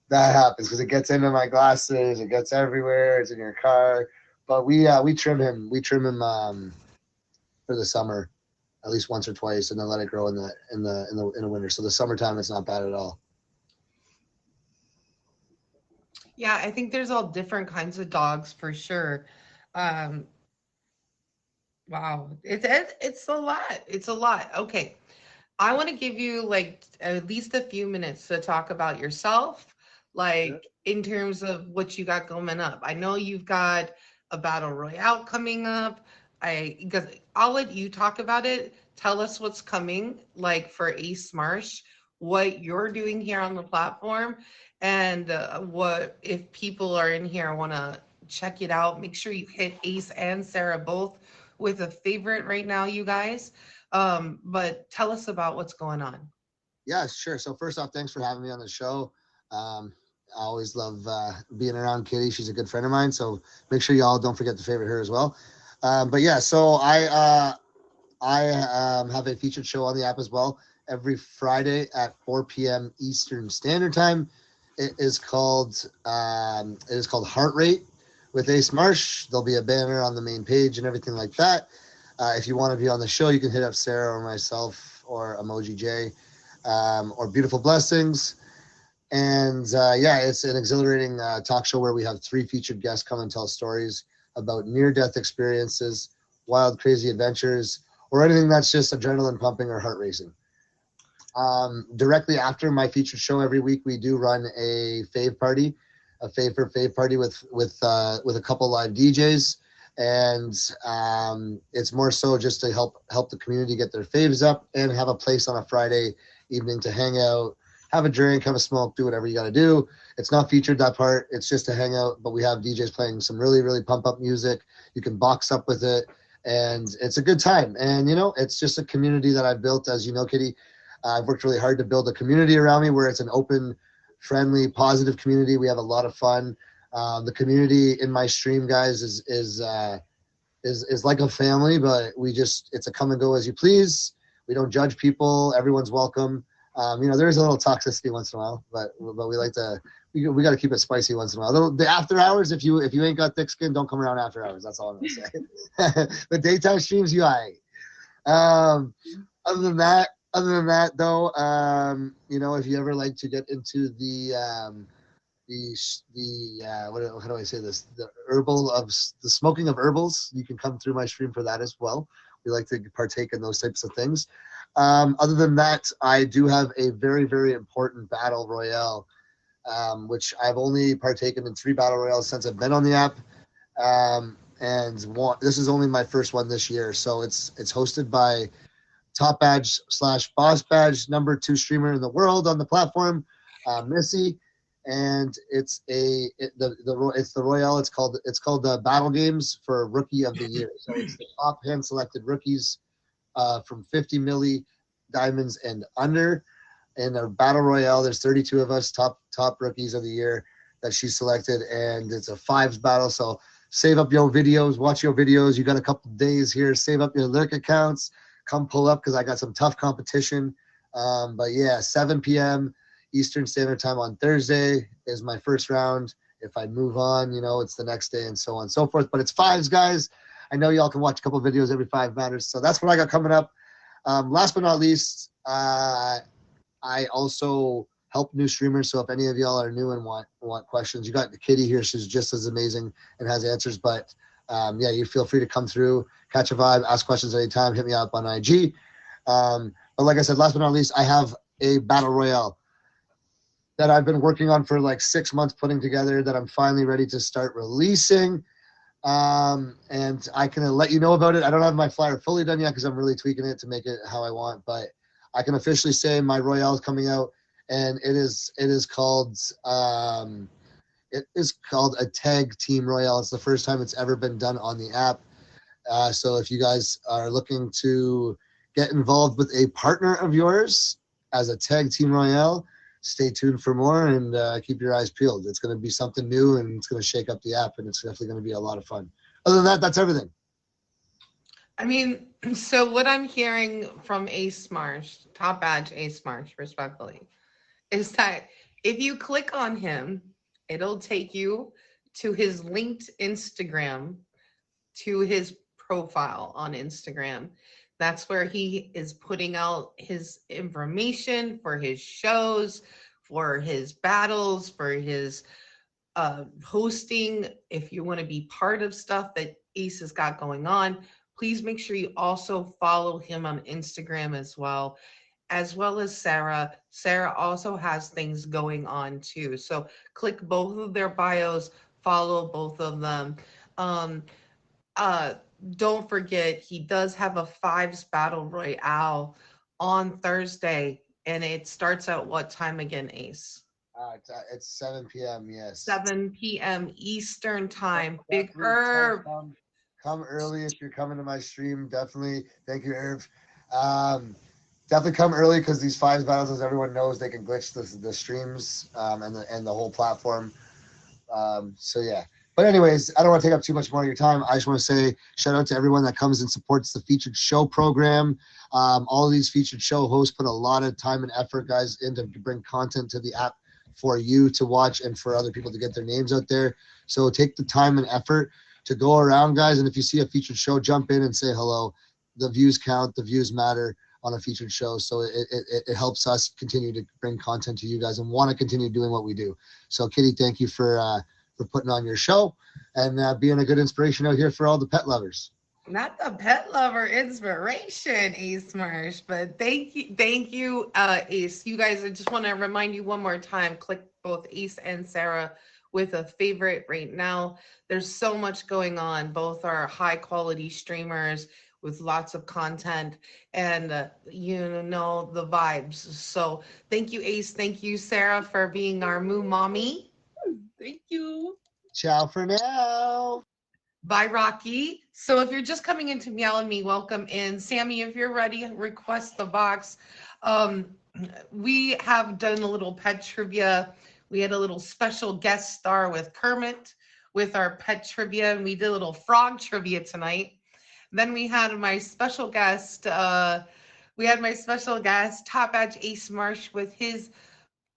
That happens because it gets into my glasses, it gets everywhere, it's in your car. But we trim him. We trim him for the summer, at least once or twice, and then let it grow in the winter. So the summertime, it's not bad at all. Yeah, I think there's all different kinds of dogs for sure. Um, wow, it's a lot. It's a lot. Okay, I want to give you like at least a few minutes to talk about yourself, like in terms of what you got coming up. I know you've got a battle royale coming up. Because I'll let you talk about it. Tell us what's coming, like for Ace Marsh, what you're doing here on the platform, and what if people are in here want to check it out. Make sure you hit Ace and Sarah both with a favorite right now, you guys. But tell us about what's going on. Yeah, sure. So first off, thanks for having me on the show. I always love being around Kitty. She's a good friend of mine. So make sure y'all don't forget to favorite her as well. But yeah, so I have a featured show on the app as well every Friday at 4 p.m. Eastern Standard Time. It is called Heart Rate with Ace Marsh. There'll be a banner on the main page and everything like that. If you want to be on the show, you can hit up Sarah or myself or Emoji J or Beautiful Blessings. And it's an exhilarating talk show where we have 3 featured guests come and tell stories about near-death experiences, wild, crazy adventures, or anything that's just adrenaline pumping or heart racing. Directly after my featured show every week, we do run a fave party, a fave for fave party with a couple live DJs, and it's more so just to help the community get their faves up and have a place on a Friday evening to hang out, have a drink, have a smoke, do whatever you got to do. It's not featured, that part. It's just to hang out, but we have DJs playing some really, really pump up music. You can box up with it, and it's a good time. And, it's just a community that I've built, as you know, Kitty. I've worked really hard to build a community around me where it's an open, friendly, positive community. We have a lot of fun. The community in my stream, guys, is like a family, but it's a come and go as you please. We don't judge people. Everyone's welcome. There is a little toxicity once in a while, but we like to, we got to keep it spicy once in a while. The after hours, if you ain't got thick skin, don't come around after hours. That's all I'm gonna say. But daytime streams, you aight. Other than that, though, if you ever like to get into how do I say this? The smoking of herbals, you can come through my stream for that as well. We like to partake in those types of things. Other than that, I do have a very, very important battle royale, which I've only partaken in 3 battle royales since I've been on the app. This is only my first one this year. So it's hosted by Top Badge / Boss Badge #2 streamer in the world on the platform, Missy. And it's the Royale. It's called the Battle Games for Rookie of the Year. So it's the top hand selected rookies from 50 milli diamonds and under. In a battle royale, there's 32 of us, top rookies of the year that she selected, and it's a 5s battle. So save up your videos, watch your videos. You got a couple days here. Save up your lurk accounts. Come pull up because I got some tough competition. But yeah, 7 p.m. Eastern Standard Time on Thursday is my first round. If I move on, it's the next day and so on and so forth. But it's 5s, guys. I know y'all can watch a couple videos every 5 matters. So that's what I got coming up. Last but not least, I also help new streamers. So if any of y'all are new and want questions, you got the Kitty here. She's just as amazing and has answers. But you feel free to come through, catch a vibe, ask questions anytime. Hit me up on IG. But like I said, last but not least, I have a battle royale that I've been working on for like 6 months putting together that I'm finally ready to start releasing. And I can let you know about it. I don't have my flyer fully done yet because I'm really tweaking it to make it how I want, but I can officially say my Royale is coming out, and it is called a tag team Royale. It's the first time it's ever been done on the app. So if you guys are looking to get involved with a partner of yours as a tag team Royale, stay tuned for more and keep your eyes peeled. It's going to be something new, and it's going to shake up the app, and it's definitely going to be a lot of fun. Other than that, that's everything. I mean, so what I'm hearing from Ace Marsh, Top Badge Ace Marsh, respectfully, is that if you click on him, it'll take you to his linked Instagram, to his profile on Instagram. That's where he is putting out his information for his shows, for his battles, for his hosting. If you want to be part of stuff that Ace has got going on, please make sure you also follow him on Instagram as well as Sarah. Sarah also has things going on too. So click both of their bios, follow both of them. Don't forget, he does have a 5s battle royale on Thursday, and it starts at what time again, Ace? It's 7 p.m. Yes. 7 p.m. Eastern time. Big Herb. Come early if you're coming to my stream. Definitely. Thank you, Irv. Definitely come early because these 5s battles, as everyone knows, they can glitch the streams and the whole platform. So yeah. But anyways, I don't want to take up too much more of your time. I just want to say shout out to everyone that comes and supports the featured show program. All of these featured show hosts put a lot of time and effort, guys, into bring content to the app for you to watch and for other people to get their names out there. So take the time and effort to go around, guys. And if you see a featured show, jump in and say hello. The views count. The views matter on a featured show. So it helps us continue to bring content to you guys and want to continue doing what we do. So Kitty, thank you for putting on your show and being a good inspiration out here for all the pet lovers. Not the pet lover inspiration, Ace Marsh, but thank you, Ace. You guys, I just want to remind you one more time, click both Ace and Sarah with a favorite right now. There's so much going on. Both are high quality streamers with lots of content and you know the vibes. So thank you, Ace. Thank you, Sarah, for being our moo mommy. Thank you. Ciao for now. Bye, Rocky. So if you're just coming into Meow and Me, welcome in. Sammy, if you're ready, request the box. Um, we have done a little pet trivia. We had a little special guest star with Kermit with our pet trivia, and we did a little frog trivia tonight. Then we had my special guest, Top Edge Ace Marsh, with his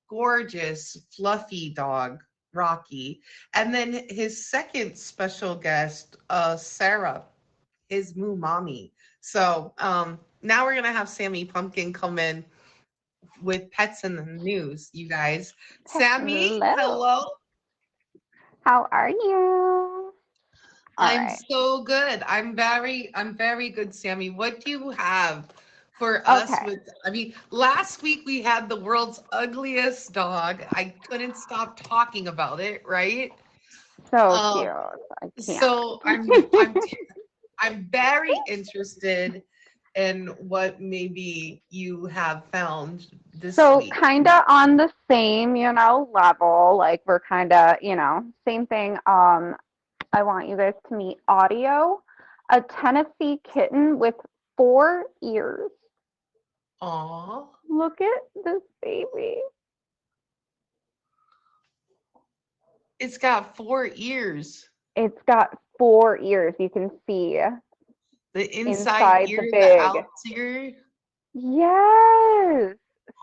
gorgeous, fluffy dog, Rocky. And then his second special guest, Sarah, his moo mommy. So now we're going to have Sammy Pumpkin come in with pets in the news, you guys. Sammy, hello. How are you? I'm so good. I'm very good, Sammy. What do you have for us Okay. with last week we had the world's ugliest dog. I couldn't stop talking about it, right? So cute. I can't. So I'm very interested in what maybe you have found this week. So kind of on the same, level, like we're kind of, same thing. I want you guys to meet Audio, a Tennessee kitten with 4 ears. Aw. Look at this baby. It's got 4 ears. It's got 4 ears. You can see the inside ear, the out ear. Yes.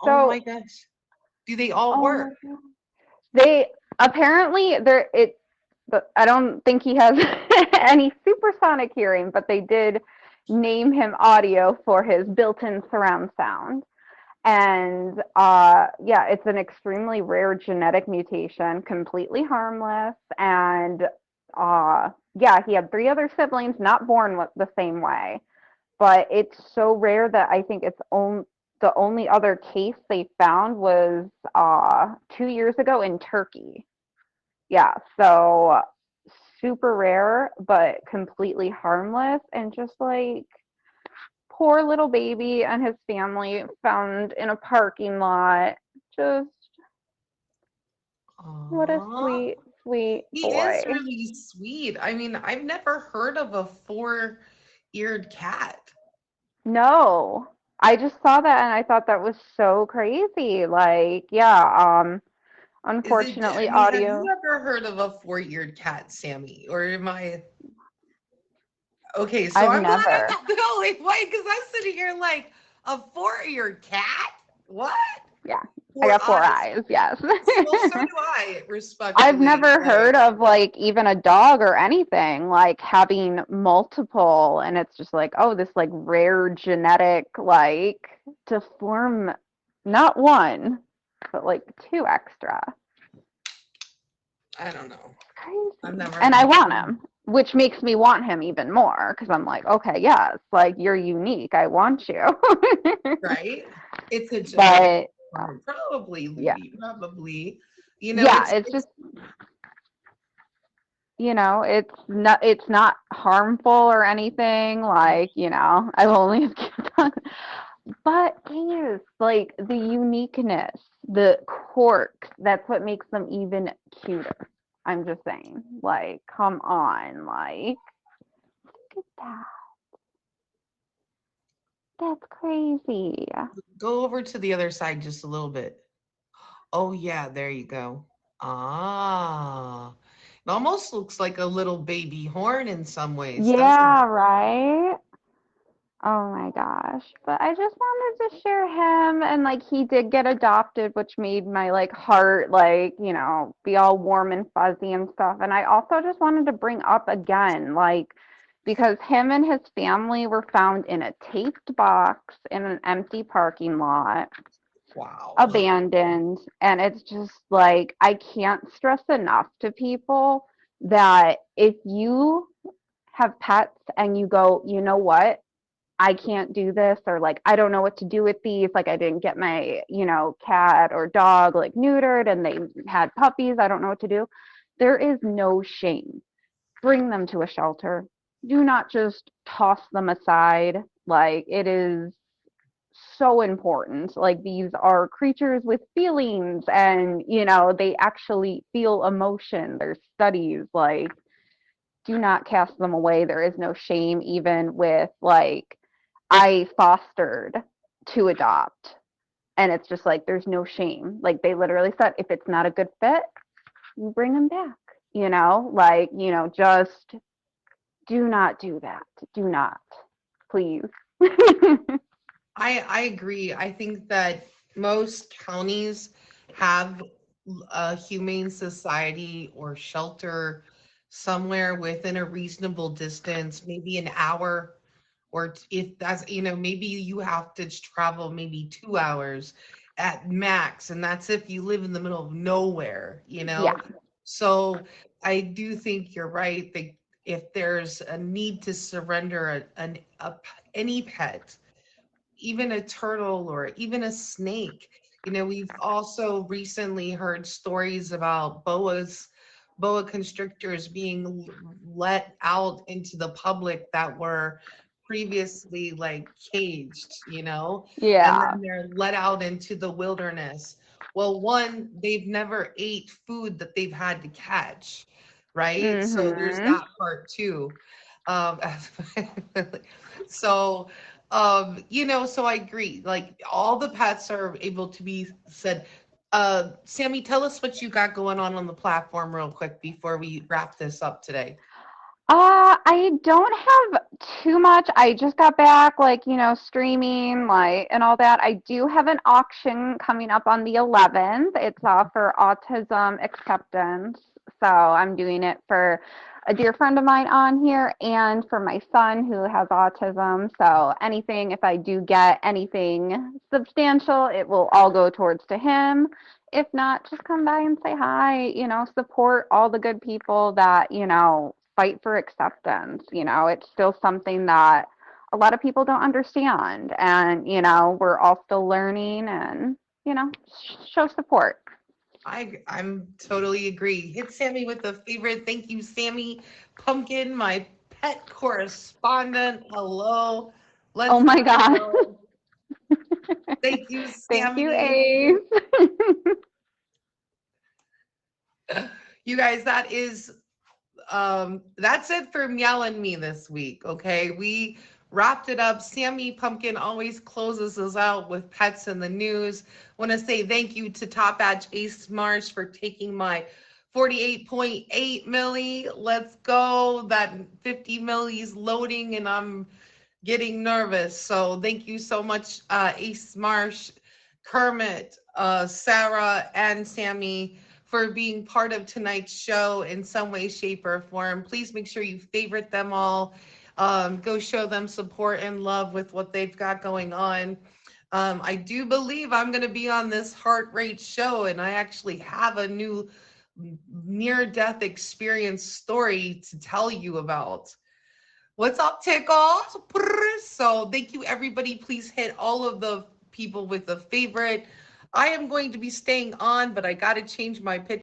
So, oh my gosh. Do they all work? They apparently but I don't think he has any supersonic hearing, but they did name him Audio for his built-in surround sound. And yeah, it's an extremely rare genetic mutation, completely harmless. And yeah, he had 3 other siblings, not born the same way. But it's so rare that I think the only other case they found was 2 years ago in Turkey. Yeah, so super rare, but completely harmless, and just like poor little baby and his family found in a parking lot. Just what a sweet, sweet boy. He is really sweet. I mean, I've never heard of a 4-eared cat. No, I just saw that and I thought that was so crazy. Like, yeah, unfortunately, Audio. Have you ever heard of a 4-eared cat, Sammy? Or am I? Okay, so I'm never. Glad I'm the only one, because I'm sitting here like, a 4-eared cat? What? Yeah. I got 4 eyes, yes. So do I, respectfully. I've never heard of like even a dog or anything like having multiple, and it's just like, oh, this like rare genetic, like to form not 1, but like 2 extra. I don't know. Crazy. I've never. And I want him, which makes me want him even more, because I'm like, okay, yes, like you're unique. I want you. Right? It's a but probably, yeah. Probably. Yeah, it's just, it's not harmful or anything. Like, I will only have kids on. But it is like the uniqueness, the quirks. That's what makes them even cuter. I'm just saying, like, come on, like, look at that. That's crazy. Go over to the other side just a little bit. Oh, yeah, there you go. Ah, it almost looks like a little baby horn in some ways. Yeah, right? Oh my gosh. But I just wanted to share him, and like he did get adopted, which made my like heart like, be all warm and fuzzy and stuff. And I also just wanted to bring up again, like, because him and his family were found in a taped box in an empty parking lot. Wow. Abandoned. And it's just like, I can't stress enough to people that if you have pets and you go, you know what, I can't do this, or like, I don't know what to do with these. Like, I didn't get my, cat or dog like neutered and they had puppies. I don't know what to do. There is no shame. Bring them to a shelter. do not just toss them aside. Like, it is so important. Like, these are creatures with feelings, and they actually feel emotion. There's studies, like, do not cast them away. There is no shame, even with, like, I fostered to adopt, and it's just like there's no shame. Like, they literally said, if it's not a good fit, you bring them back. Like, just do not do that. Do not, please. I agree. I think that most counties have a humane society or shelter somewhere within a reasonable distance, maybe an hour, or if that's, maybe you have to travel maybe 2 hours at max, and that's if you live in the middle of nowhere. Yeah. So I do think you're right that if there's a need to surrender any pet, even a turtle or even a snake. We've also recently heard stories about boa constrictors being let out into the public that were previously like caged, and Yeah. then they're let out into the wilderness. Well, one, they've never ate food that they've had to catch, right? So there's Mhm. that part too. Um, so so I agree. Like, all the pets are able to be said. Sammy, tell us what you got going on the platform real quick before we wrap this up today. I don't have too much. I just got back, like, streaming, like, and all that. I do have an auction coming up on the 11th. It's for autism acceptance. So I'm doing it for a dear friend of mine on here and for my son who has autism. So anything, if I do get anything substantial, it will all go towards to him. If not, just come by and say hi, support all the good people that, fight for acceptance. It's still something that a lot of people don't understand. And, we're all still learning and, show support. I'm totally agree. Hit Sammy with the favorite. Thank you, Sammy Pumpkin, my pet correspondent. Hello. Oh Let's my God. go. Thank you, Thank you, Sammy. Ace. You guys, that's it for Meow and me this week. Okay, we wrapped it up. Sammy Pumpkin always closes us out with pets in the news. Want to say thank you to Top Badge Ace Marsh for taking my 48.8 milli. Let's go. That 50 milli is loading and I'm getting nervous. So thank you so much, Ace Marsh, Kermit, Sarah, and Sammy, for being part of tonight's show in some way, shape, or form. Please make sure you favorite them all. Go show them support and love with what they've got going on. I do believe I'm going to be on this heart rate show, and I actually have a new near death experience story to tell you about. What's up, Tickles? So thank you, everybody. Please hit all of the people with a favorite. I am going to be staying on, but I got to change my picture.